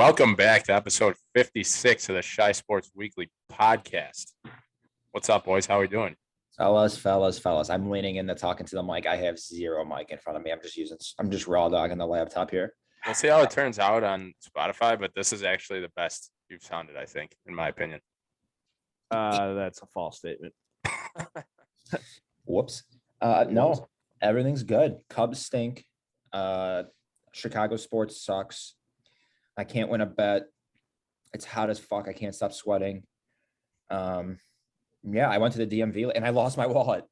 welcome back to episode 56 of the Shy Sports Weekly podcast. What's up, boys? How are we doing? Fellas. I'm leaning into talking to the mic. I have zero mic in front of me. I'm just raw dogging the laptop here. We'll see how it turns out on Spotify, but this is actually the best you've sounded, I think, in my opinion. That's a false statement. Whoops. No, everything's good. Cubs stink. Chicago sports sucks. I can't win a bet. It's hot as fuck. I can't stop sweating. Yeah, I went to the DMV and I lost my wallet.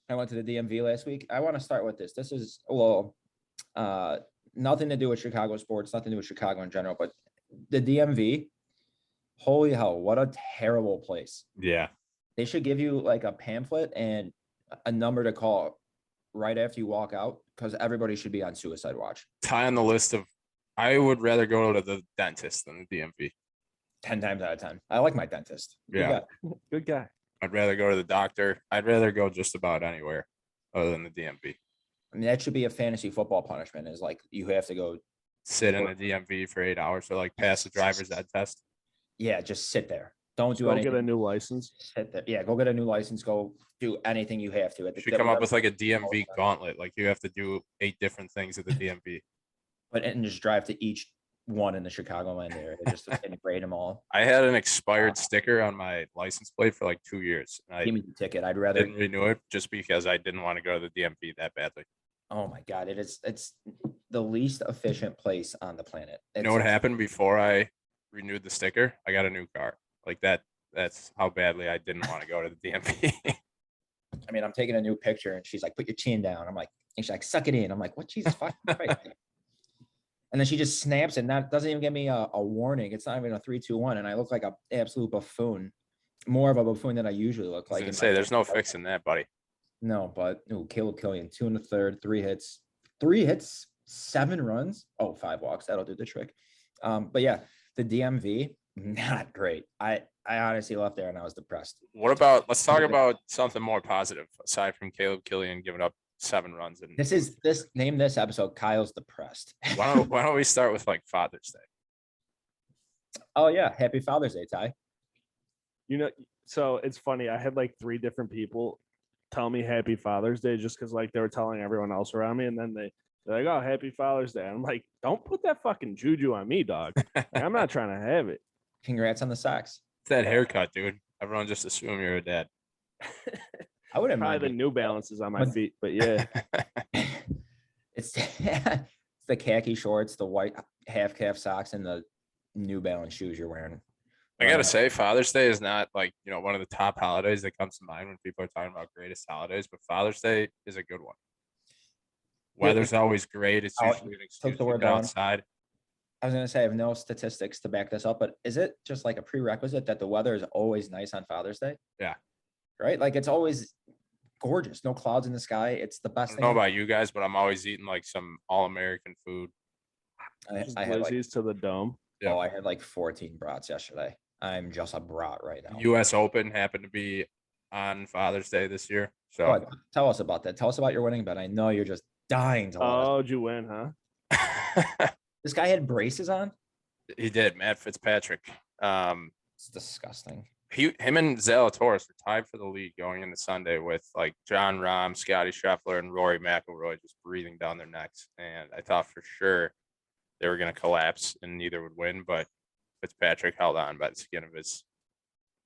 I went to the DMV last week. I want to start with this. This is a little, nothing to do with Chicago sports, nothing to do with Chicago in general, but the DMV, holy hell, what a terrible place. Yeah. They should give you like a pamphlet and a number to call right after you walk out because everybody should be on suicide watch. Tie on the list of, I would rather go to the dentist than the DMV. 10 times out of 10. I like my dentist. Yeah. Good guy. I'd rather go to the doctor. I'd rather go just about anywhere other than the DMV. I mean, that should be a fantasy football punishment is like you have to go sit in the DMV for 8 hours or like pass the driver's ed test. Yeah, just sit there. Don't do Go anything. get a new license. Sit there. Yeah, go get a new license. Go do anything you have to. You should come up with like a DMV gauntlet. Like you have to do 8 different things at the DMV. And just drive to each one in the Chicagoland area just to integrate them all. I had an expired sticker on my license plate for like 2 years. Give me the ticket. I'd rather didn't renew it just because I didn't want to go to the DMV that badly. Oh my God. It's the least efficient place on the planet. You know what happened before I renewed the sticker? I got a new car. Like that's how badly I didn't want to go to the DMV. I mean, I'm taking a new picture and she's like, put your chin down. I'm like, and she's like, suck it in. I'm like, what? Jesus fucking Christ. And then she just snaps and that doesn't even give me a warning. It's not even a 3, 2, 1. And I look like an absolute buffoon, more of a buffoon than I usually look like. There's no fixing that, buddy. No, but Caleb Killian, 2 1/3, 3 hits, 7 runs. Oh, 5 walks. That'll do the trick. But yeah, the DMV, not great. I honestly left there and I was depressed. Let's talk about something more positive aside from Caleb Killian giving up 7 runs. And name this episode Kyle's depressed. Why don't we start with like Father's Day? Oh yeah, happy Father's Day, Ty. You know, so it's funny. I had like 3 different people tell me happy Father's Day just because like they were telling everyone else around me, and then they're like, "Oh, happy Father's Day." I'm like, "Don't put that fucking juju on me, dog. Like, I'm not trying to have it." Congrats on the socks. It's that haircut, dude. Everyone just assume you're a dad. I wouldn't mind the New Balances on my feet, but yeah. It's the khaki shorts, the white half calf socks, and the New Balance shoes you're wearing. I gotta say, Father's Day is not like, one of the top holidays that comes to mind when people are talking about greatest holidays, but Father's Day is a good one. Weather's always great. It's usually an excuse to get outside. I was going to say, I have no statistics to back this up, but is it just like a prerequisite that the weather is always nice on Father's Day? Yeah. Right? Like it's always gorgeous. No clouds in the sky. It's the best thing. I don't know about you guys, but I'm always eating like some all-American food. I had like, to the dome. Yeah. Oh, I had like 14 brats yesterday. I'm just a brat right now. U.S. Open happened to be on Father's Day this year. So tell us about that. Tell us about your winning bet. I know you're just dying to let did you win, huh? This guy had braces on? He did, Matt Fitzpatrick. It's disgusting. Him and Zalatoris were tied for the lead going into Sunday with like John Rahm, Scotty Scheffler, and Rory McIlroy just breathing down their necks. And I thought for sure they were going to collapse and neither would win, but Fitzpatrick held on by the skin of his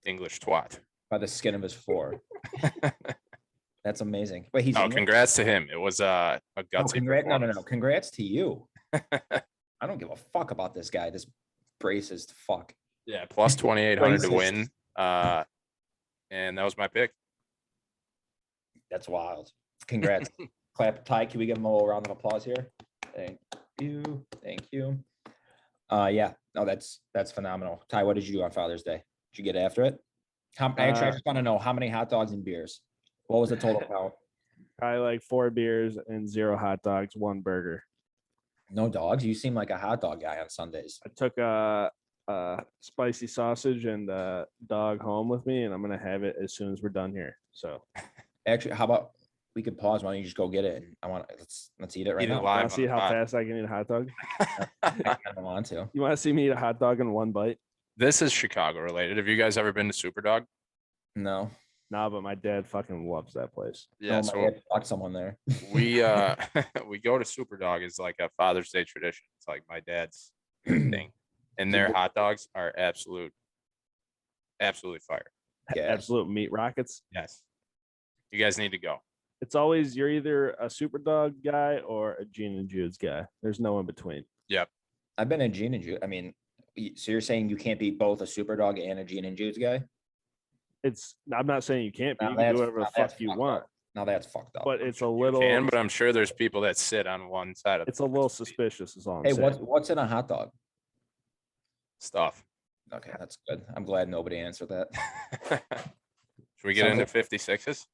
English twat. By the skin of his floor. That's amazing. But he's congrats to him. It was a gutsy performance. No. Congrats to you. I don't give a fuck about this guy. This racist fuck. Yeah, plus 2,800 to win. And that was my pick. That's wild. Congrats. Clap. Ty, can we give him a little round of applause here? Thank you. Yeah. No, that's phenomenal. Ty, what did you do on Father's Day? Did you get after it? I just want to know how many hot dogs and beers. What was the total count? Probably like 4 beers and 0 hot dogs, 1 burger. No dogs? You seem like a hot dog guy on Sundays. I took a spicy sausage and a dog home with me, and I'm going to have it as soon as we're done here. So actually, how about we could pause. Why don't you just go get it? And let's eat it right Eat it now. live. Want on to see the how pod. fast I can eat a hot dog? I kind of want to. You want to see me eat a hot dog in one bite? This is Chicago related. Have you guys ever been to Superdog? No. Nah, but my dad fucking loves that place. Yeah, Oh, so my dad fucked someone there. we we go to Superdog as like a Father's Day tradition. It's like my dad's thing, and their hot dogs are absolutely fire. Yeah. Absolute meat rockets. Yes, you guys need to go. It's always you're either a super dog guy or a Gene and Jude's guy. There's no in between. Yep. I've been a Gene and Jude. I mean, so you're saying you can't be both a super dog and a Gene and Jude's guy? I'm not saying you can't be. Now You can that's- do whatever the now that's fuck you fucked want, up. Now that's fucked up. but it's a You little. can, but I'm sure there's people that sit on one side of It's a little suspicious. Is all I'm Hey, saying. what's in a hot dog? stuff. Okay, that's good. I'm glad nobody answered that. Should we get into 56s?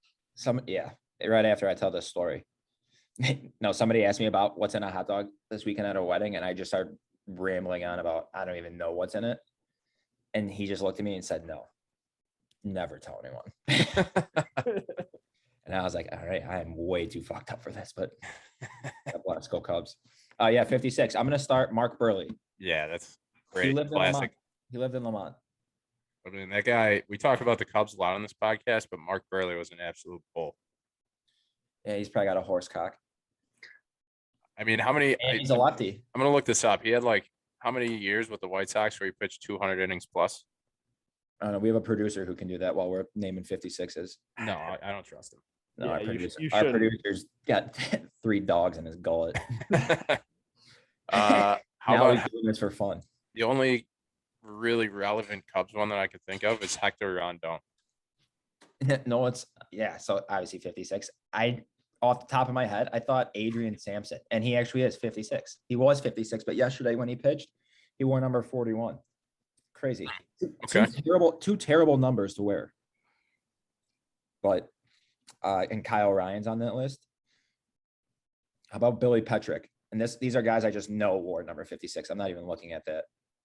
Yeah, right after I tell this story. No, somebody asked me about what's in a hot dog this weekend at a wedding, and I just started rambling on about I don't even know what's in it. And he just looked at me and said, "No, never tell anyone." And I was like, "All right, I am way too fucked up for this." But let's go Cubs. Yeah, 56. I'm gonna start Mark Burley. Yeah, that's He great. lived in Lamont. Classic. He lived in Lamont. I mean, that guy, we talk about the Cubs a lot on this podcast, but Mark Burley was an absolute bull. Yeah, he's probably got a horse cock. I mean, how many? And he's a lefty. I'm going to look this up. He had like how many years with the White Sox where he pitched 200 innings plus? I don't know. We have a producer who can do that while we're naming 56s. No, I don't trust him. No, Yeah, our, you producer, you our shouldn't. producer's got 3 dogs in his gullet. How Now about he's doing this for fun. the only really relevant Cubs one that I could think of is Hector Rondon. No, it's so obviously 56. Off the top of my head, I thought Adrian Sampson, and he actually is 56. He was 56, but yesterday when he pitched, he wore number 41. Crazy. Okay. Two terrible numbers to wear. But and Kyle Ryan's on that list. How about Billy Petrick? And these are guys I just know wore number 56. I'm not even looking at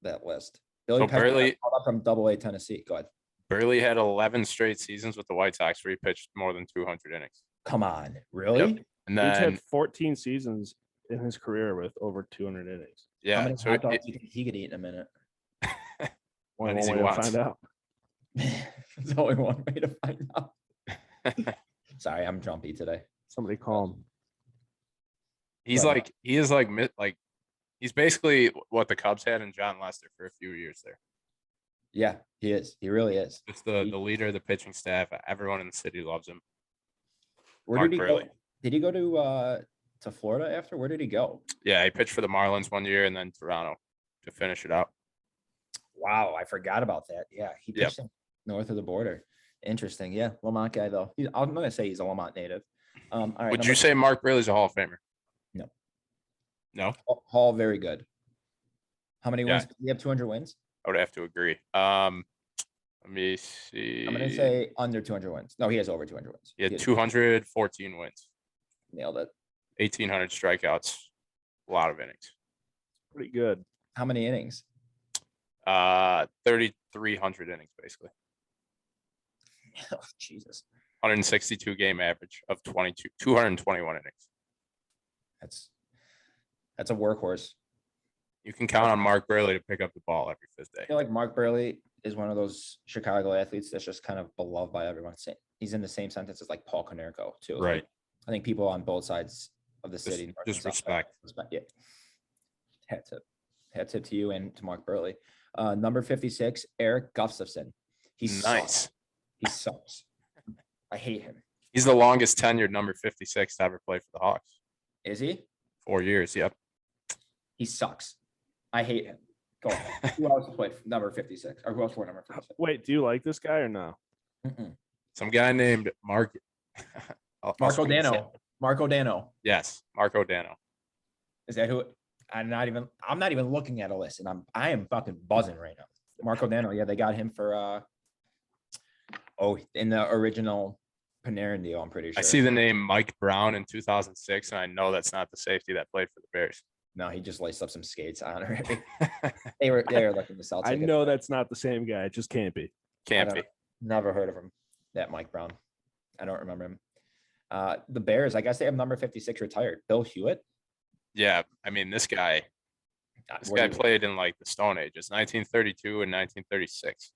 that list. Billy So Petrick Burley- called up from Double-A Tennessee. Go ahead. Burley had 11 straight seasons with the White Sox where he pitched more than 200 innings. Come on, really? Yep. And He's then, had 14 seasons in his career with over 200 innings. How yeah, many so hot dogs do you think he could eat in a minute? Only Many as one he way to wants. find out. There's only one way to find out. Sorry, I'm jumpy today. Somebody call him. he's But- like, he is like he's basically what the Cubs had in John Lester for a few years there. Yeah, he is. He really is. Just the leader of the pitching staff. Everyone in the city loves him. Where Mark did he Burley. go? Did he go to Florida after? Where did he go? Yeah, he pitched for the Marlins one year and then Toronto to finish it out. Wow, I forgot about that. Yeah, he Yep. pitched north of the border. Interesting. Yeah, Lamont guy though. I'm gonna say he's a Lamont native. All right. Would you say Mark Burley's a Hall of Famer? No. No, Hall very good? How many Yeah. wins? We have 200 wins. I would have to agree. Let me see. I'm gonna say under 200 wins. No, he has over 200 wins. he had 214 wins, Nailed it. 1,800 strikeouts, a lot of innings. Pretty good. How many innings? 3,300 innings basically. Oh, Jesus, 162 game average of 221 innings. that's a workhorse. You can count on Mark Burley to pick up the ball every fifth day. I feel like Mark Burley is one of those Chicago athletes that's just kind of beloved by everyone. He's in the same sentence as like Paul Konerko too. Like, Right. I think people on both sides of the city. north and just south side, respect. Yeah. Hat tip to you and to Mark Burley. Number 56, Eric Gustafson. He's Nice. He sucks. I hate him. He's the longest tenured number 56 to ever play for the Hawks. Is he? 4 years. Yep. He sucks. I hate him. Go ahead. Who else played number 56? Or who else wore number 56? Wait, do you like this guy or no? Mm-mm. Some guy named Mark. Marco Dano. Marco Dano. Yes, Marco Dano. Is that who? I'm not even looking at a list, and I am fucking buzzing right now. Marco Dano. Yeah, they got him for in the original Panarin deal. I'm pretty sure. I see the name Mike Brown in 2006, and I know that's not the safety that played for the Bears. No, he just laced up some skates on it. They were looking to sell I tickets. know that's not the same guy. It just can't be. Can't I be. don't- Never heard of him. That Mike Brown. I don't remember him. The Bears, I guess they have number 56 retired. Bill Hewitt. Yeah, I mean this guy played in like the Stone Ages, 1932 and 1936.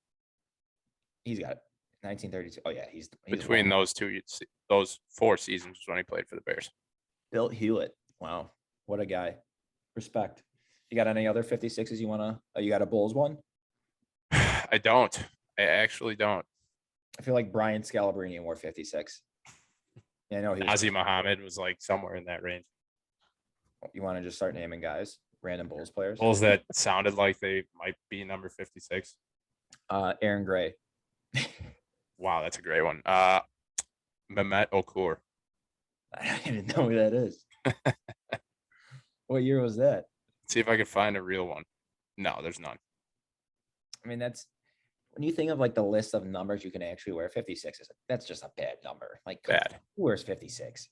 He's got 1932. Oh yeah, he's Between those 4 seasons was when he played for the Bears. Bill Hewitt. Wow, what a guy. Respect. You got any other 56s you wanna? You got a Bulls one? I don't. I actually don't. I feel like Brian Scalabrine wore 56. Yeah, I know he was. Nazi Muhammad was like somewhere in that range. You want to just start naming guys, random Bulls players? Bulls that sounded like they might be number 56. Aaron Gray. Wow, that's a great one. Mehmet Okur. I don't even know who that is. What year was that? See if I can find a real one. No, there's none. I mean, that's when you think of like the list of numbers you can actually wear. 56 that's just a bad number. Like, Bad. who wears 56?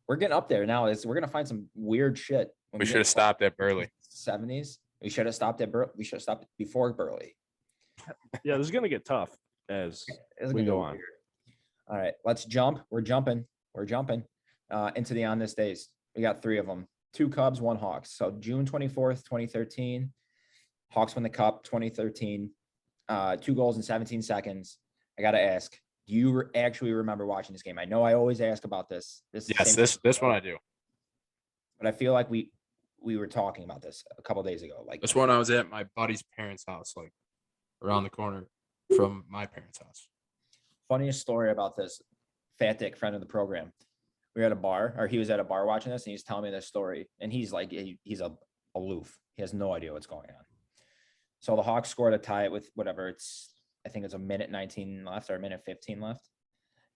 We're getting up there now. We're gonna find some weird shit. We should have stopped at Burley. 70s. We should have stopped at Burley. We should have stopped before Burley. Yeah, this is gonna get tough as we go on. Weird. All right, let's jump. We're jumping into the on this days. We got 3 of them. 2 Cubs, 1 Hawks. So June 24th, 2013. Hawks win the Cup, 2013. 2 goals in 17 seconds. I got to ask, do you actually remember watching this game? I know I always ask about this. Yes, this one I do. But I feel like we were talking about this a couple days ago. Like this one I was at my buddy's parents' house, like around the corner from my parents' house. Funniest story about this, Fat Dick, friend of the program. We were at a bar, or he was at a bar watching this, and he's telling me this story. And he's like, he's aloof. He has no idea what's going on. So the Hawks scored a tie with whatever I think it's a minute 19 left or a minute 15 left.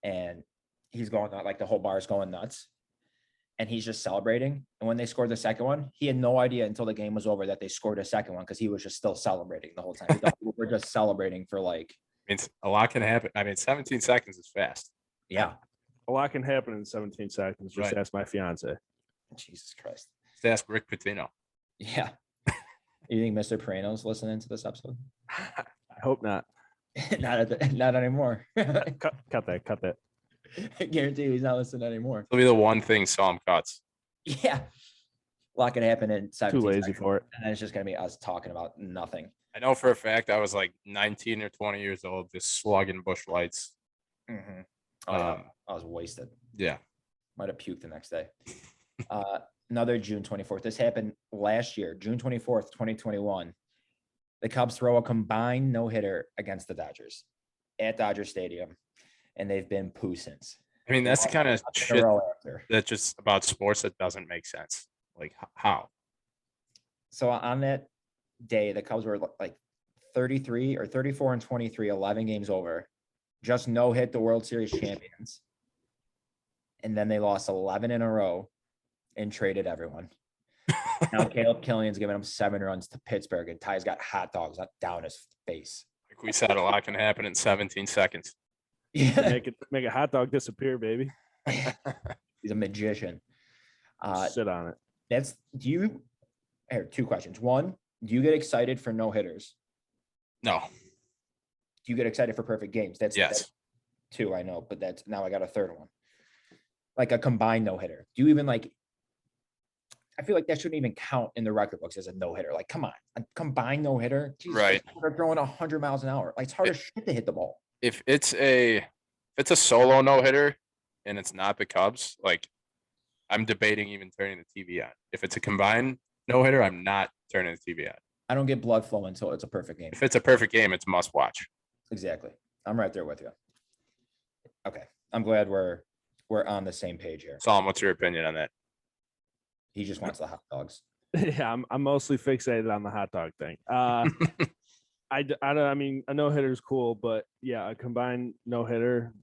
And he's going like the whole bar is going nuts. And he's just celebrating. And when they scored the second one, he had no idea until the game was over that they scored a second one because he was just still celebrating the whole time. He thought we were just celebrating for like. I mean, a lot can happen. I mean, 17 seconds is fast. Yeah. A lot can happen in 17 seconds. Just Right. ask my fiance. Jesus Christ. Just ask Rick Pitino. Yeah. You think Mr. Perino's listening to this episode? I hope not. Not anymore. Cut that. I guarantee you he's not listening anymore. It'll be the one thing Psalm cuts. Yeah. A lot can happen in 17 Too lazy seconds, for it. and then it's just going to be us talking about nothing. I know for a fact I was like 19 or 20 years old, just slugging bush lights. Mm-hmm. Oh, yeah. I was wasted. Yeah. Might have puked the next day. Another June 24th. This happened last year, June 24th, 2021. The Cubs throw a combined no-hitter against the Dodgers at Dodger Stadium, and they've been poo since. I mean, that's the kind of shit after. that's just about sports that doesn't make sense. Like, how? So on that day, the Cubs were like 33 or 34 and 23, 11 games over, just no hit the World Series champions. And then they lost 11 in a row and traded everyone. Now Caleb Killian's giving him 7 runs to Pittsburgh, and Ty's got hot dogs down his face. Like we said, a lot can happen in 17 seconds. Yeah, Make a hot dog disappear, baby. he's a magician. Sit on it. Here, 2 questions. 1, do you get excited for no hitters? No. Do you get excited for perfect games? Yes. That's 2, I know, but now I got a 3rd one. Like a combined no hitter. Do you even like? I feel like that shouldn't even count in the record books as a no hitter. Like, come on, a combined no hitter. Right. They're throwing 100 miles an hour. Like, it's hard as shit to hit the ball. If it's a solo no hitter and it's not the Cubs, like I'm debating even turning the TV on. If it's a combined no hitter, I'm not turning the TV on. I don't get blood flow until it's a perfect game. If it's a perfect game, it's must watch. Exactly. I'm right there with you. Okay. I'm glad we're on the same page here. Solomon, what's your opinion on that? He just wants the hot dogs. Yeah, I'm mostly fixated on the hot dog thing. I mean, a no hitter is cool, but yeah, a combined no hitter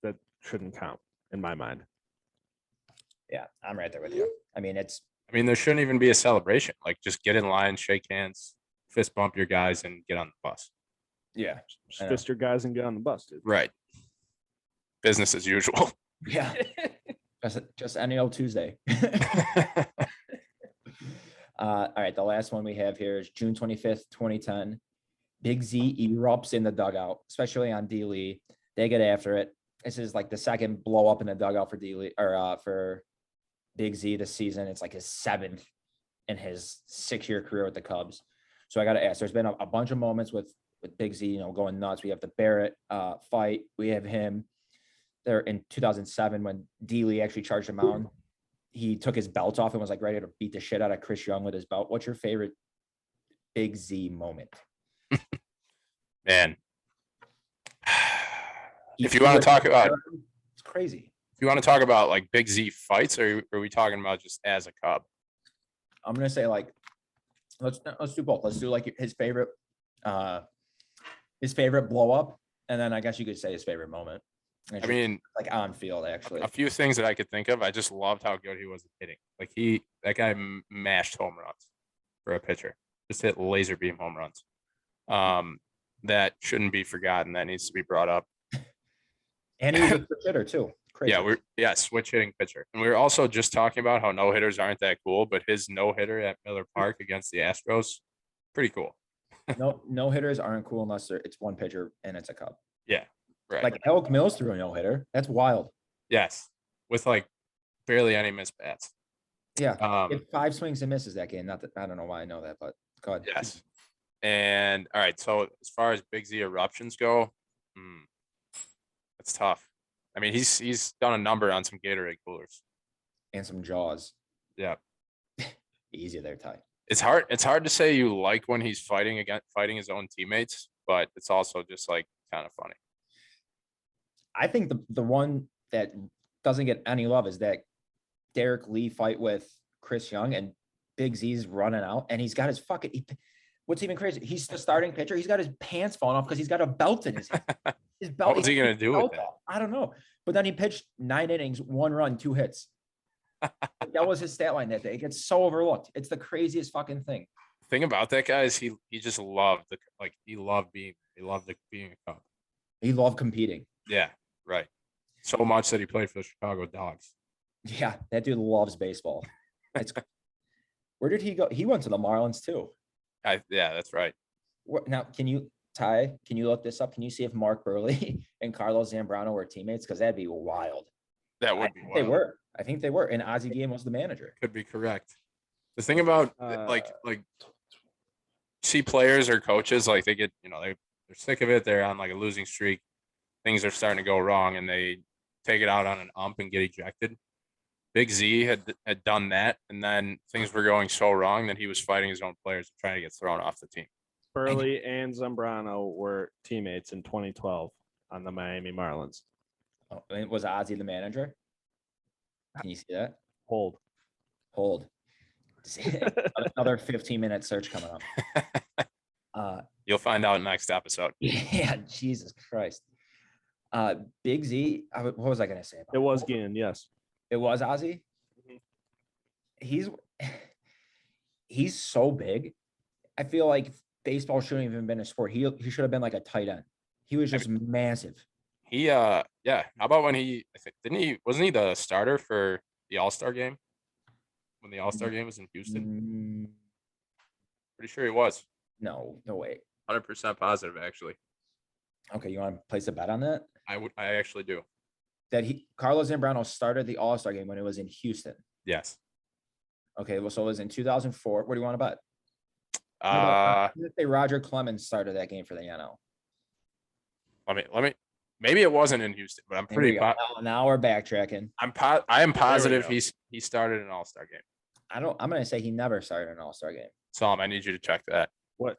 that shouldn't count in my mind. Yeah, I'm right there with you. I mean, there shouldn't even be a celebration. Like, just get in line, shake hands, fist bump your guys, and get on the bus. Yeah. Just fist your guys and get on the bus, dude. Right. Business as usual. Yeah. just any old Tuesday. All right. The last one we have here is June 25th, 2010. Big Z erupts in the dugout, especially on D Lee. They get after it. This is like the second blow up in the dugout for for Big Z this season. It's like his 7th in his 6-year career with the Cubs. So I got to ask, there's been a bunch of moments with Big Z, going nuts. We have the Barrett fight. We have him there in 2007 when D-Lee actually charged him out. He took his belt off and was like ready to beat the shit out of Chris Young with his belt. What's your favorite Big Z moment? Man. If you want to talk about, it's crazy. If you want to talk about like Big Z fights, or are we talking about just as a Cub? I'm gonna say like let's do both. Let's do like his favorite blow up, and then I guess you could say his favorite moment. I mean, like on field actually. A few things that I could think of. I just loved how good he was at hitting. Like that guy mashed home runs for a pitcher. Just hit laser beam home runs. That shouldn't be forgotten. That needs to be brought up. And he was a switch hitter too. Crazy. Yeah, switch hitting pitcher. And we were also just talking about how no hitters aren't that cool, but his no hitter at Miller Park against the Astros, pretty cool. No hitters aren't cool unless it's one pitcher and it's a Cub. Yeah, right. Like Elk Mills threw a no hitter. That's wild. Yes, with like barely any missed bats. Yeah, it 5 swings and misses that game. Not that I don't know why I know that, but go ahead. Yes. And all right, so as far as Big Z eruptions go, it's tough. I mean, he's done a number on some Gatorade coolers and some Jaws. Yeah, easy there, Ty. It's hard to say you like when he's fighting his own teammates, but it's also just like kind of funny. I think the one that doesn't get any love is that Derrick Lee fight with Chris Young, and Big Z's running out, and he's got his what's even crazy? He's the starting pitcher. He's got his pants falling off because he's got a belt in his hand. His belt. What was he gonna do with that? I don't know. But then he pitched 9 innings, 1 run, 2 hits. That was his stat line that day. It gets so overlooked. It's the craziest fucking thing. The thing about that guy is he just loved being a Cub. He loved competing. Yeah, right. So much that he played for the Chicago Dogs. Yeah, that dude loves baseball. Where did he go? He went to the Marlins too. Yeah, that's right. Now, can you look this up? Can you see if Mark Burley and Carlos Zambrano were teammates? Because that'd be wild. That would be wild. They were. I think they were. And Ozzie Guillen was the manager. Could be correct. The thing about like see players or coaches, like they get, they're sick of it. They're on like a losing streak. Things are starting to go wrong and they take it out on an ump and get ejected. Big Z had done that, and then things were going so wrong that he was fighting his own players and trying to get thrown off the team. Burley and Zambrano were teammates in 2012 on the Miami Marlins. Oh, was Ozzie the manager? Can you see that? Hold. Another 15-minute search coming up. You'll find out next episode. Yeah, Jesus Christ. Big Z, what was I going to say about it? Was Guillen, yes. It was Ozzie? Mm-hmm. He's so big. I feel like baseball shouldn't even been a sport. He should have been like a tight end. He was just massive. Yeah. How about when wasn't he the starter for the All-Star game? When the All-Star game was in Houston? Pretty sure he was. No way. 100% positive, actually. Okay, you want to place a bet on that? I actually do. That Carlos Zambrano started the All-Star game when it was in Houston. Yes. Okay, well, so it was in 2004. What do you want to bet? I'm gonna say Roger Clemens started that game for the NL. Let me. Maybe it wasn't in Houston, but I'm pretty. Now we're backtracking. I am positive he started an All-Star game. I'm gonna say he never started an All-Star game. Tom, I need you to check that. What?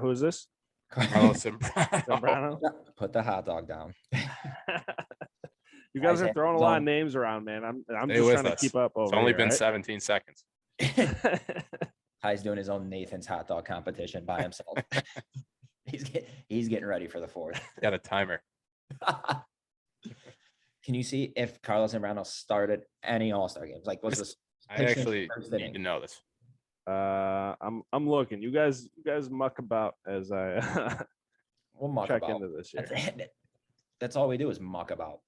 Who is this? Carlos Zambrano. Put the hot dog down. You guys are throwing a lot of names around, man. I'm just trying to keep up. It's only been 17 seconds. Ty's doing his own Nathan's hot dog competition by himself. He's getting ready for the 4th. Got a timer. Can you see if Carlos Zambrano started any All-Star games? Like, was this? I actually need to know this. I'm looking. You guys muck about as I we'll muck check about. into this here. That's all we do is muck about.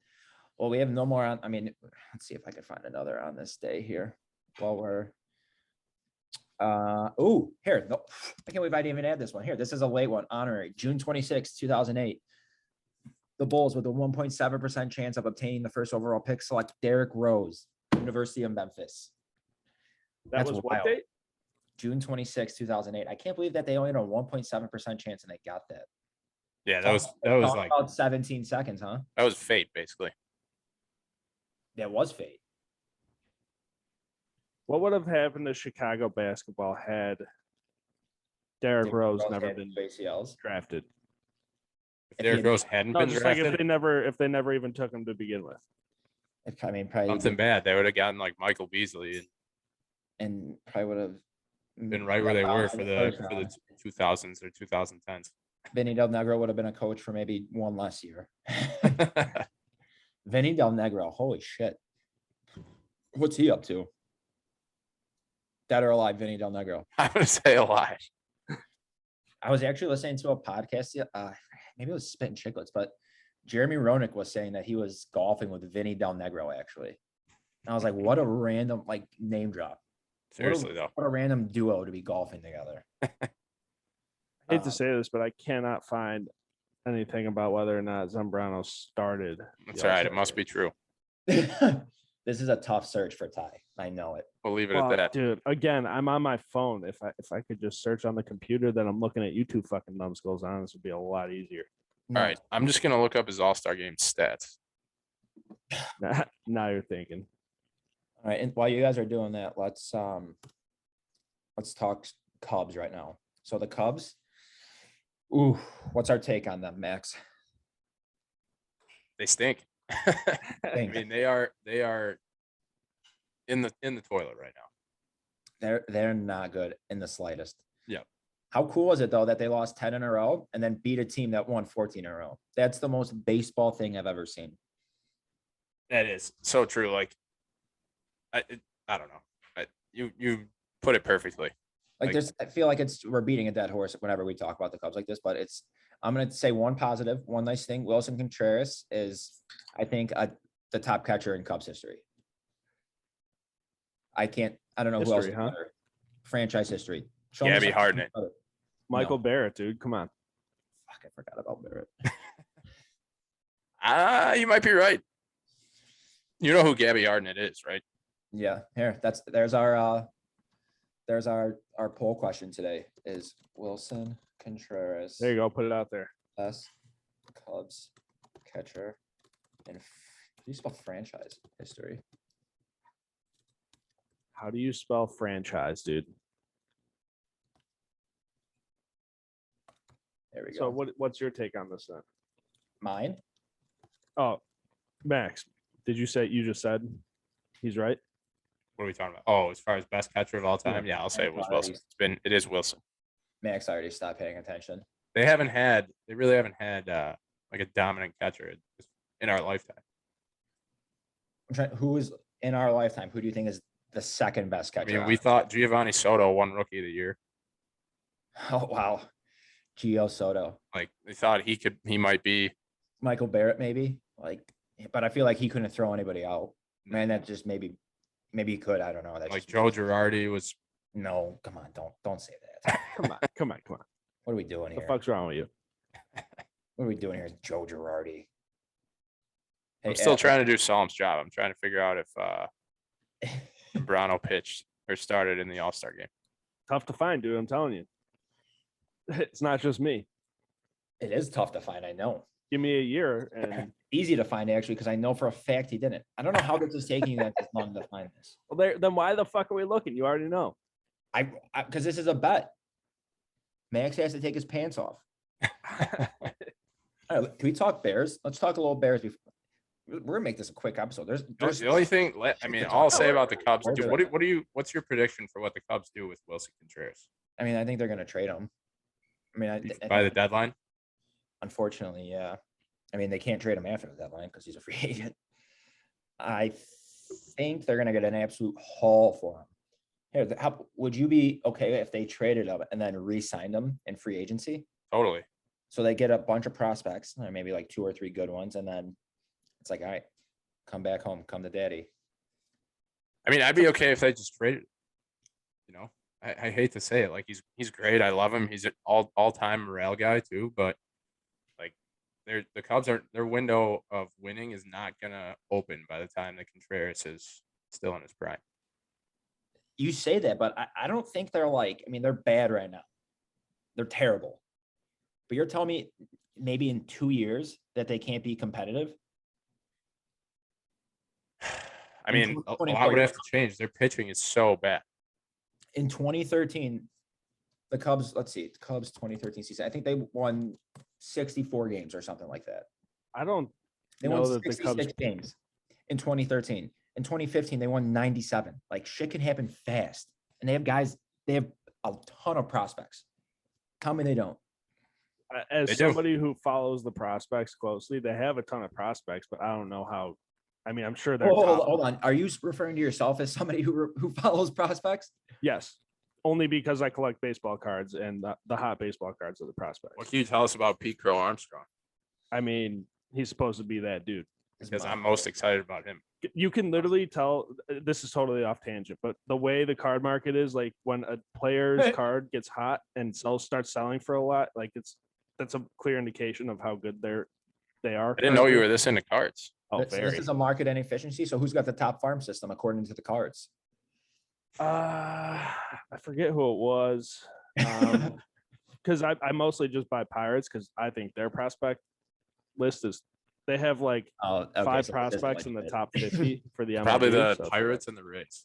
Well, we have no more on. I mean, let's see if I can find another on this day here. While we're. Here. No, I can't believe I didn't even add this one here. This is a late one. Honorary, June 26, 2008. The Bulls, with a 1.7% chance of obtaining the first overall pick, select Derrick Rose, University of Memphis. That That's was what wild. date? June 26, 2008. I can't believe that they only had a 1.7% chance and they got that. Yeah, that was Talk like about 17 seconds, huh? that was fate, basically. That was fate. What would have happened to Chicago basketball had Derrick Rose never had been ACLs. drafted? If Derrick Rose hadn't No, been just like drafted, if they never even took him to begin with. I mean, probably something bad, they would have gotten like Michael Beasley and probably would have been right where they were for the first round. 2000s or 2010s. Vinny Del Negro would have been a coach for maybe one less year. Vinny Del Negro, holy shit. What's he up to? Dead or alive, Vinny Del Negro. I'm gonna say alive. I was actually listening to a podcast, maybe it was Spitting Chicklets, but Jeremy Roenick was saying that he was golfing with Vinny Del Negro, actually. And I was like, what a random, like, name drop. Seriously, though. What a random duo to be golfing together. I hate to say this, but I cannot find anything about whether or not Zambrano started. That's all right. It must be true. This is a tough search for Ty. I know it. We'll leave it at that. Dude, again, I'm on my phone. If I could just search on the computer, then I'm looking at YouTube fucking numbskulls on. This would be a lot easier. All right. I'm just going to look up his All-Star game stats. Now you're thinking. All right. And while you guys are doing that, let's talk Cubs right now. So the Cubs, ooh, what's our take on them, Max? They stink. I mean, they are in the toilet right now. They're not good in the slightest. Yeah. How cool is it though that they lost 10 in a row and then beat a team that won 14 in a row? That's the most baseball thing I've ever seen. That is so true. Like, I don't know. You put it perfectly. Like there's, I feel like we're beating a dead horse whenever we talk about the Cubs like this, but I'm going to say one positive, one nice thing. Wilson Contreras is, I think, the top catcher in Cubs history. I don't know History, who else. huh? Franchise history. Show me Gabby something Hartnett. other. Michael No. Barrett, dude. Come on. Fuck, I forgot about Barrett. You might be right. You know who Gabby Hartnett is, right? Yeah, there's our poll question today is Wilson Contreras. There you go. Put it out there. Best Cubs catcher in how do you spell franchise history? How do you spell franchise, dude? There we go. So what's your take on this then? Mine? Oh, Max, you just said he's right? What are we talking about? Oh, as far as best catcher of all time, yeah, I'll say it was Wilson. It is Wilson. Max already stopped paying attention. They really haven't had like a dominant catcher in our lifetime. Who is in our lifetime? Who do you think is the second best catcher? I mean, we thought Giovanni Soto won Rookie of the Year. Oh wow, Gio Soto. Like they thought he might be Michael Barrett, maybe. Like, but I feel like he couldn't throw anybody out. Man, that just maybe he could. I don't know. That's like Joe Girardi was. No, come on, don't say that. Come on. What are we doing here? The fuck's wrong with you? What are we doing here? Joe Girardi. I'm still trying to do Salem's job. I'm trying to figure out if Zambrano pitched or started in the All-Star game. Tough to find, dude. I'm telling you. It's not just me. It is tough to find. I know. Give me a year and easy to find actually, because I know for a fact he didn't. I don't know how this is taking you that long to find this. Well, then why the fuck are we looking? You already know. Because this is a bet. Max has to take his pants off. All right, can we talk Bears? Let's talk a little Bears before. We're gonna make this a quick episode. There's the only thing. I mean, all I'll say about the Cubs. What's your prediction for what the Cubs do with Wilson Contreras? I mean, I think they're gonna trade him. I mean, by the deadline. Unfortunately, yeah. I mean, they can't trade him after the deadline because he's a free agent. I think they're gonna get an absolute haul for him. Here, would you be okay if they traded him and then re-signed him in free agency? Totally. So they get a bunch of prospects, or maybe like 2 or 3 good ones, and then it's like, all right, come back home, come to daddy. I mean, I'd be okay if they just traded. You know, I hate to say it, like he's great. I love him. He's an all-time morale guy too, but like the Cubs are their window of winning is not gonna open by the time that Contreras is still in his prime. You say that, but I don't think they're like, I mean, they're bad right now. They're terrible. But you're telling me maybe in 2 years that they can't be competitive? I mean, a lot would have to change. Their pitching is so bad. In 2013, the Cubs, let's see, Cubs 2013 season, I think they won 64 games or something like that. I don't They know won that the 66 Cubs games in 2013. In 2015, they won 97. Like shit can happen fast. And they have a ton of prospects. Tell me they don't. As They do. somebody who follows the prospects closely, they have a ton of prospects, but I don't know how. I mean, I'm sure they're Hold on. Are you referring to yourself as somebody who follows prospects? Yes, only because I collect baseball cards and the hot baseball cards of the prospects. What can you tell us about Pete Crow Armstrong? I mean, he's supposed to be that dude. Because I'm most excited about him. You can literally tell. This is totally off tangent, but the way the card market is, like when a player's card gets hot and starts selling for a lot, like that's a clear indication of how good they are. I didn't know you were this into cards. Oh, So this is a market inefficiency. So who's got the top farm system according to the cards? I forget who it was. Because I mostly just buy Pirates because I think their prospect list is they have like 5 prospects in the top 50 for the MLB. Probably the Pirates and the Rays.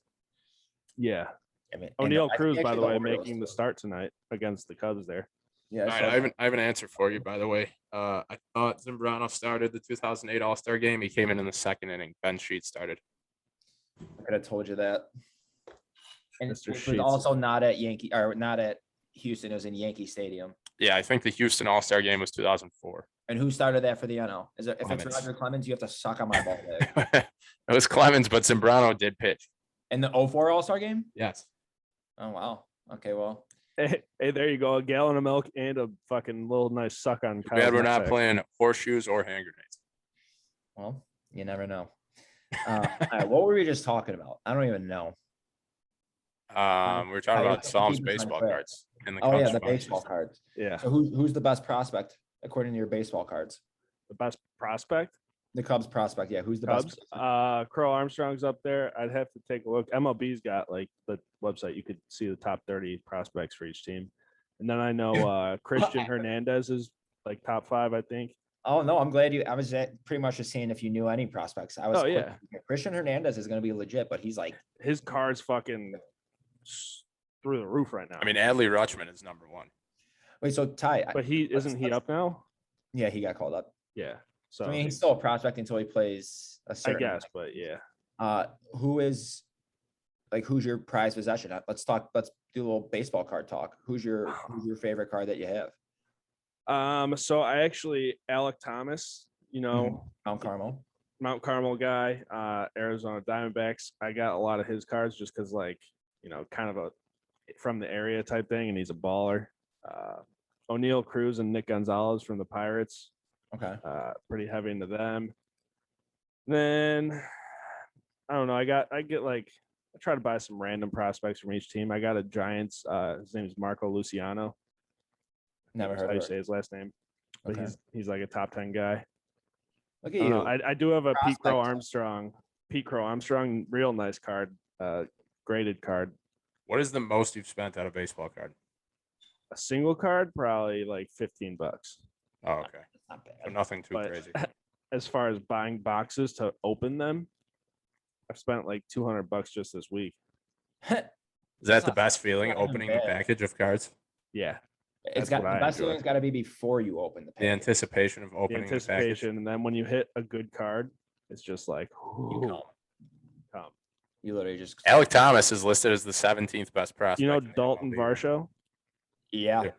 Yeah. I mean, O'Neill Cruz, by the way, Orioles making the too. start tonight against the Cubs there. Yeah. All right, I have an answer for you, by the way. I thought Zambrano started the 2008 All-Star game. He came in the second inning. Ben Sheets started. I could have told you that. And Mr. it was Sheets. also not at not at Houston. It was in Yankee Stadium. Yeah, I think the Houston All-Star game was 2004. And who started that for the NL? If it's Clemens. Roger Clemens, you have to suck on my ball leg. It was Clemens, but Zambrano did pitch. In the 04 All-Star game? Yes. Oh wow. Okay, well. Hey, there you go. A gallon of milk and a fucking little nice suck on. Bad we're not playing horseshoes or hand grenades. Well, you never know. All right, what were we just talking about? I don't even know. We were talking about Psalm's baseball cards. In the Cubs the farm baseball system. cards. Yeah. So who's the best prospect according to your baseball cards? The best prospect. The Cubs prospect. Yeah, who's the Cubs. best? Crow Armstrong's up there. I'd have to take a look. MLB's got like the website. You could see the top 30 prospects for each team. And then I know Christian Hernandez is like top 5, I think. Oh no, I'm glad I was pretty much just seeing if you knew any prospects. I was. Oh, yeah. Christian Hernandez is going to be legit, but he's like His card's fucking through the roof right now. I mean, Adley Rutschman is number 1. wait. So Ty, but isn't he up now? Yeah, he got called up. Yeah. So I mean, he's still a prospect until he plays a I certain. guess, but yeah. Who's your prized possession? Let's do a little baseball card talk. Who's your favorite card that you have? So I actually Alec Thomas, Mount Carmel guy, Arizona Diamondbacks. I got a lot of his cards just because, like, kind of a from the area type thing, and he's a baller. O'Neill Cruz and Nick Gonzalez from the Pirates. Okay. Pretty heavy into them. Then I don't know. I try to buy some random prospects from each team. I got a Giants. His name is Marco Luciano. Never That's heard how you of it. say his last name. But Okay. he's like a top 10 guy. Look at you. I do have a Pete Crow Prospect. Armstrong. Pete Crow Armstrong, real nice card, graded card. What is the most you've spent on a baseball card? A single card, probably like $15. Oh, okay. Not bad. So nothing too But crazy. as far as buying boxes to open them, I've spent like $200 just this week. Is that the best feeling, not even opening the bad. package of cards? Yeah, It's That's got what the I best enjoy. feeling's got to be before you open the The package. anticipation of the opening the package. anticipation, and then when you hit a good card, it's just like, You ooh, come. You literally just. Alec Thomas is listed as the 17th best prospect. you know in the Dalton MLB. Varsho. Yeah.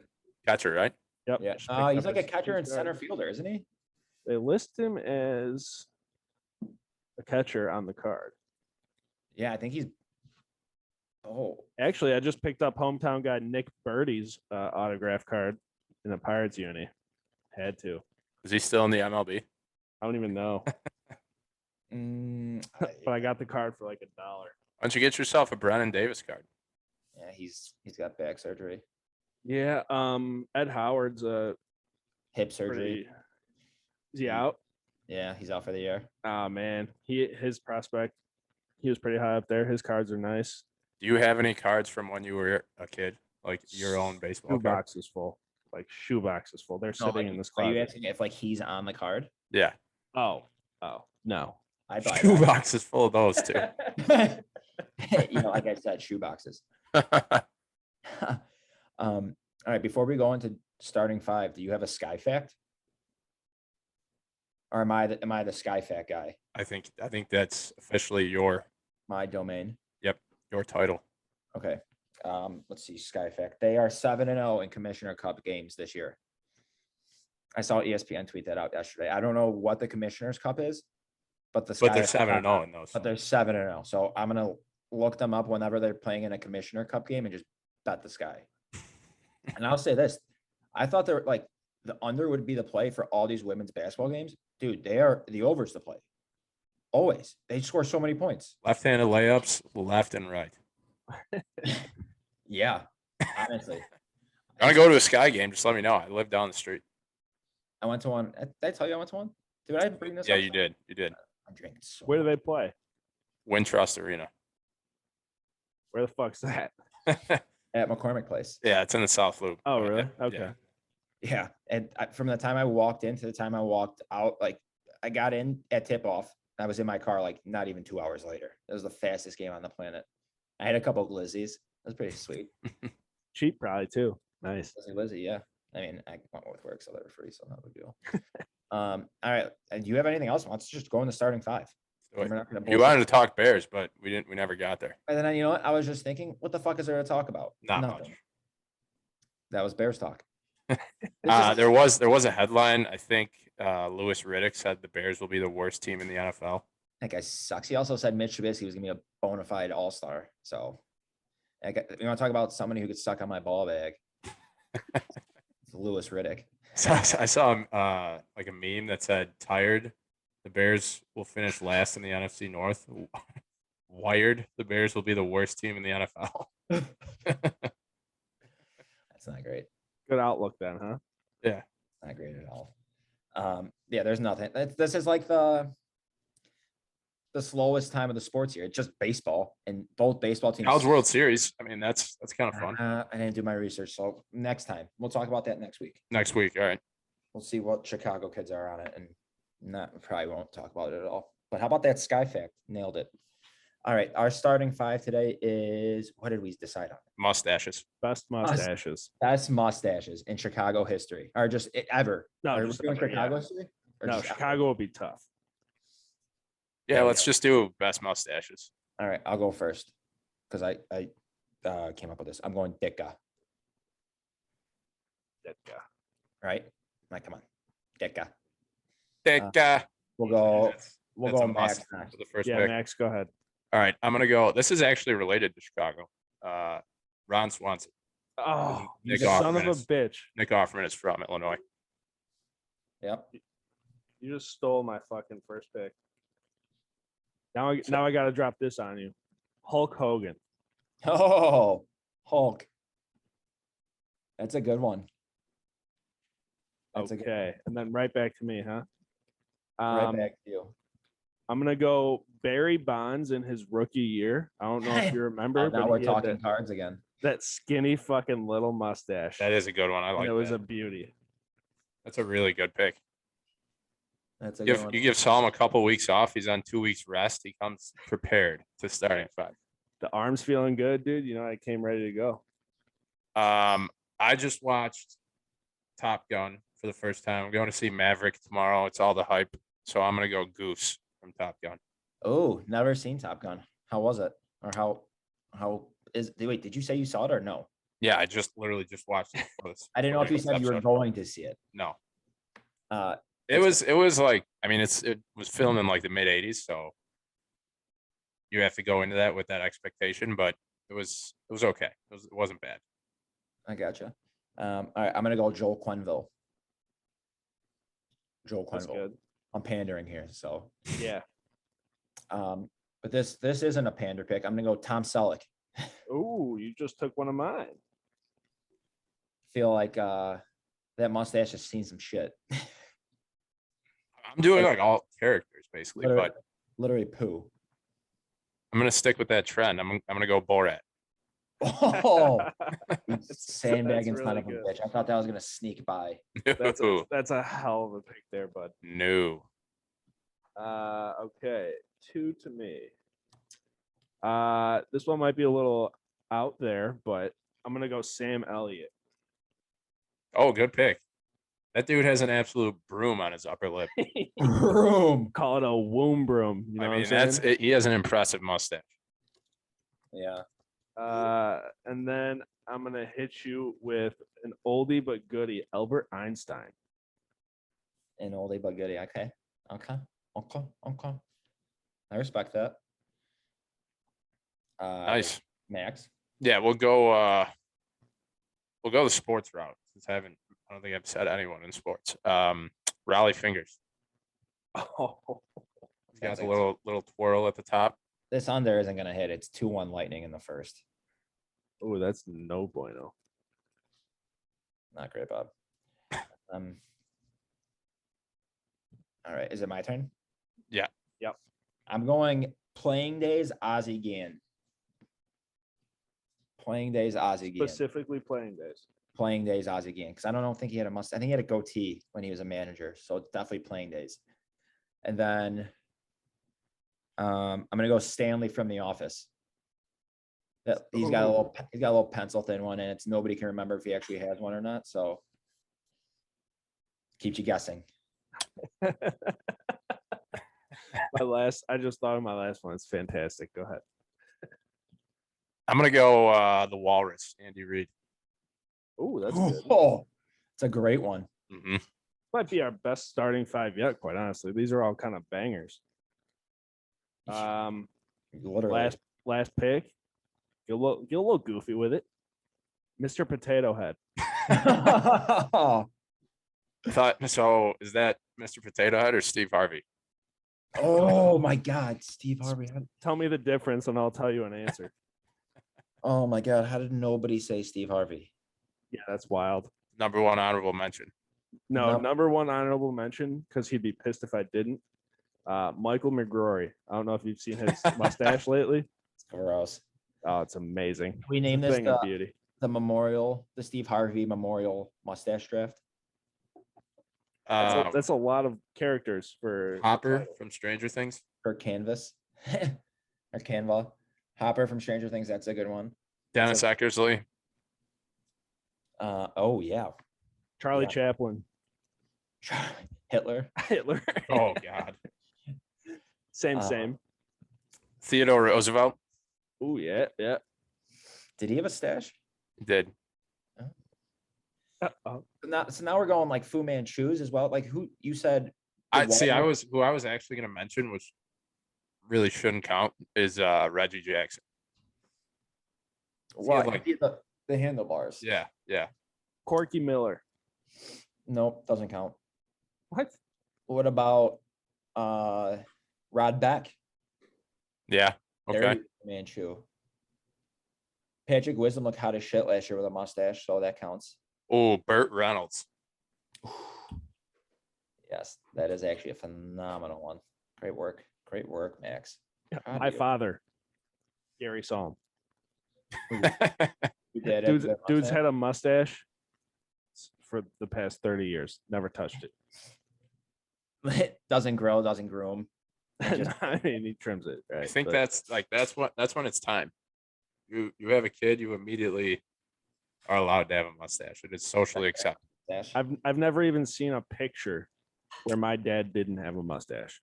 Catcher, right? Yep. Yeah. just picked He's up like a his catcher and card. center fielder, isn't he? They list him as a catcher on the card. Yeah, I think he's. Oh, Actually, I just picked up hometown guy Nick Birdie's autograph card in the Pirates uni. Had to. Is he still in the MLB? I don't even know, but I got the card for like $1. Why don't you get yourself a Brennan Davis card? yeah, he's got back surgery, Yeah. Ed Howard's a hip surgery. pretty. Is he out? Yeah, he's out for the year. Oh man, his prospect. He was pretty high up there. His cards are nice. Do you have any cards from when you were a kid, like your own baseball Shoe card? boxes full. Like shoe boxes full. They're No, sitting like, in this are you closet. asking if like he's on the card? Yeah, Oh, no. I buy shoe that. boxes full of those too. Like I said, shoe boxes. All right, before we go into starting five, do you have a Sky Fact? Or am I the Sky Fact guy? I think that's officially your My domain. your title. Okay. Let's see, Sky Fact. They are 7-0 in Commissioner Cup games this year. I saw ESPN tweet that out yesterday. I don't know what the Commissioner's Cup is, but But they're 7-0 in those. But they're 7-0. So I'm gonna look them up whenever they're playing in a Commissioner Cup game and just bet the Sky. And I'll say this: I thought they're like the under would be the play for all these women's basketball games. Dude, they are the overs the play. Always, they score so many points. Left-handed layups, left and right. Yeah, honestly, I want to go to a Sky game. Just let me know. I live down the street. I went to one. Did I tell you I went to one? Did I bring this? Yeah, up? you did. You did. I'm drinking so. Where do they play? Wintrust Arena. Where the fuck's that? At McCormick Place. Yeah, it's in the South Loop. Oh, Yeah, really? yeah. Okay. Yeah, and from the time I walked in to the time I walked out, like I got in at tip off. I was in my car like not even 2 hours later. It was the fastest game on the planet. I had a couple of glizzies. It was pretty sweet. Cheap, probably too. Nice. Glizzy, yeah. I mean, I went with work, so they were free, so not a big deal. All right. And do you have anything else? Let's just go in the starting five. Wait, We're not gonna you bullshit. wanted to talk Bears, but we never got there. And then you know what? I was just thinking, what the fuck is there to talk about? Not Nothing. much. That was Bears talk. There was a headline. I think Louis Riddick said the Bears will be the worst team in the NFL. That guy sucks. He also said Mitch Trubisky was gonna be a bona fide all-star. So you want to talk about somebody who could suck on my ball bag? It's Louis Riddick. So I saw like a meme that said, "Tired, the Bears will finish last in the NFC North." Wired, the Bears will be the worst team in the NFL. That's not great. Good outlook then, huh? Yeah. Not great at all. Yeah, there's nothing. This is like the slowest time of the sports year. It's just baseball, and both baseball teams. College World Series. I mean, that's kind of fun. I didn't do my research, so next time we'll talk about that next week. Next week, all right. We'll see what Chicago kids are on it, and probably won't talk about it at all. But how about that Sky Fact? Nailed it. All right, our starting five today is, what did we decide on? Mustaches. Best mustaches. Best mustaches in Chicago history, or just ever. No, Are we just doing ever, Chicago yeah. history? Or No, just ever? Chicago will be tough. Yeah, let's just do best mustaches. All right, I'll go first because I came up with this. I'm going Ditka. That guy. Right? Like, come on, Ditka. We'll go. We'll That's go a must Max next. for the first Yeah, pick. Max, go ahead. All right, I'm gonna go. This is actually related to Chicago. Ron Swanson. Oh, you Nick son Offerman of a is- bitch. Nick Offerman is from Illinois. Yep. You just stole my fucking first pick. Now I got to drop this on you. Hulk Hogan. Oh, Hulk. That's a good one. That's a good Okay. And then right back to me, huh? Right back to you. I'm going to go Barry Bonds in his rookie year. I don't know if you remember, Oh, now but we're he had talking cards again. that skinny fucking little mustache. That is a good one. I And like it was that. a beauty. That's a really good pick. That's a good You one. give Saul a couple weeks off. He's on 2 weeks rest. He comes prepared to starting at 5. The arm's feeling good, dude. You know, I came ready to go. I just watched Top Gun for the first time. I'm going to see Maverick tomorrow. It's all the hype. So I'm gonna go Goose from Top Gun. Oh, never seen Top Gun. How was it? Or wait, did you say you saw it or no? Yeah, I literally just watched it. I didn't know if you said you were going to see it. No. Uh, It was like, I mean, it was filmed in like the mid 80s, so you have to go into that with that expectation, but it was okay. It wasn't bad. I gotcha. All right, I'm gonna go Joel Quenneville. Joel That's Quenneville. good. I'm pandering here, so. Yeah. But this isn't a pander pick. I'm gonna go Tom Selleck. Ooh, you just took one of mine. Feel like that mustache has seen some shit. I'm doing like all characters basically, Literally, but literally poo. I'm gonna stick with that trend. I'm gonna go Borat. Oh, you That's sandbagging son really of a good. bitch. I thought that was gonna sneak by. No, That's a hell of a pick there, bud. no. Okay, 2 to me. This one might be a little out there, but I'm gonna go Sam Elliott. Oh, good pick. That dude has an absolute broom on his upper lip. Room. Call it a womb broom. You know I what I'm mean, saying? he has an impressive mustache. Yeah. And then I'm gonna hit you with an oldie but goodie, Albert Einstein. An oldie but goodie. Okay. Okay. Okay. Okay. I respect that. Nice. Max. Yeah, we'll go the sports route since I don't think I've said anyone in sports. Raleigh Fingers. Oh, He's got the little twirl at the top. This under isn't gonna hit. It's 2-1 Lightning in the first. oh, that's no bueno. Not great, Bob. All right. Is it my turn? Yeah. Yep. I'm going playing days, Ozzie Guillen. Playing days, Ozzie Guillen. Specifically playing days. Playing days, Ozzie Guillen. Because I don't think he had a must. I think he had a goatee when he was a manager. So it's definitely playing days. And then I'm gonna go Stanley from The Office. He's got a little pencil thin one, and it's nobody can remember if he actually has one or not. So keeps you guessing. I just thought of my last one. It's fantastic. Go ahead. I'm gonna go the Walrus, Andy Reid. Oh, that's good. Oh, it's a great one. Mm-hmm. Might be our best starting 5 yet, quite honestly. These are all kind of bangers. Literally. Last pick. Get a little goofy with it. Mr. Potato Head. So is that Mr. Potato Head or Steve Harvey? Oh my God, Steve Harvey. Tell me the difference, and I'll tell you an answer. Oh my God, how did nobody say Steve Harvey? Yeah, that's wild. Number one honorable mention. No, number one honorable mention, because he'd be pissed if I didn't. Michael McGrory. I don't know if you've seen his mustache lately. It's gross. Oh, it's amazing. We named It's a this thing of beauty. the Steve Harvey Memorial Mustache Draft. That's a lot of characters for Hopper from Stranger Things. Or Canvas. Or Canva. Hopper from Stranger Things. That's a good one. Dennis Eckersley. Oh yeah. Charlie Chaplin. Hitler. Hitler. Oh God. Same. Theodore Roosevelt. Oh yeah. Did he have a stash? He did. So now we're going like Fu Manchu's as well. Like who you said? Who I was actually gonna mention, which really shouldn't count, is Reggie Jackson. What? Like the handlebars. Yeah. Corky Miller. Nope, doesn't count. What? What about Rod Beck? Yeah. Okay. Manchu. Patrick Wisdom looked hot as shit last year with a mustache, so that counts. Oh, Burt Reynolds. Yes, that is actually a phenomenal one. Great work, Max. My father, Gary Psalm. Dude's had a mustache for the past 30 years. Never touched it. Doesn't grow, doesn't groom. I mean, he trims it. Right? I think that's when it's time. You have a kid, you immediately are allowed to have a mustache. It is socially accepted. I've never even seen a picture where my dad didn't have a mustache.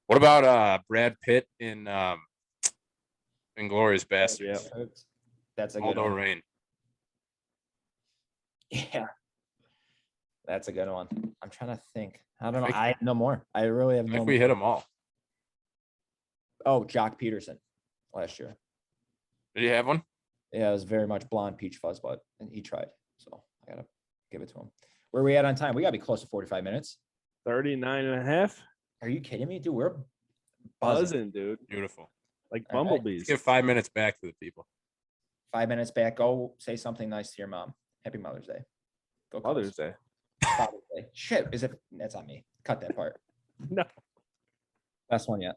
What about Brad Pitt in Inglourious Basterds? Yeah. That's a good one. Rain. Yeah. That's a good one. I'm trying to think. I don't know. I have no more. I really have no more. We hit them all. Oh, Jock Peterson last year. Did you have one? Yeah, it was very much blonde peach fuzz, but he tried. So I gotta give it to him. Where are we at on time? We gotta be close to 45 minutes. 39 and a half. Are you kidding me, dude? We're buzzing, dude. Beautiful. Like bumblebees. Let's give 5 minutes back to the people. 5 minutes back. Go say something nice to your mom. Happy Mother's Day. Go Mother's Day. Father's Day. Shit, is it? That's on me. Cut that part. No. Best one yet.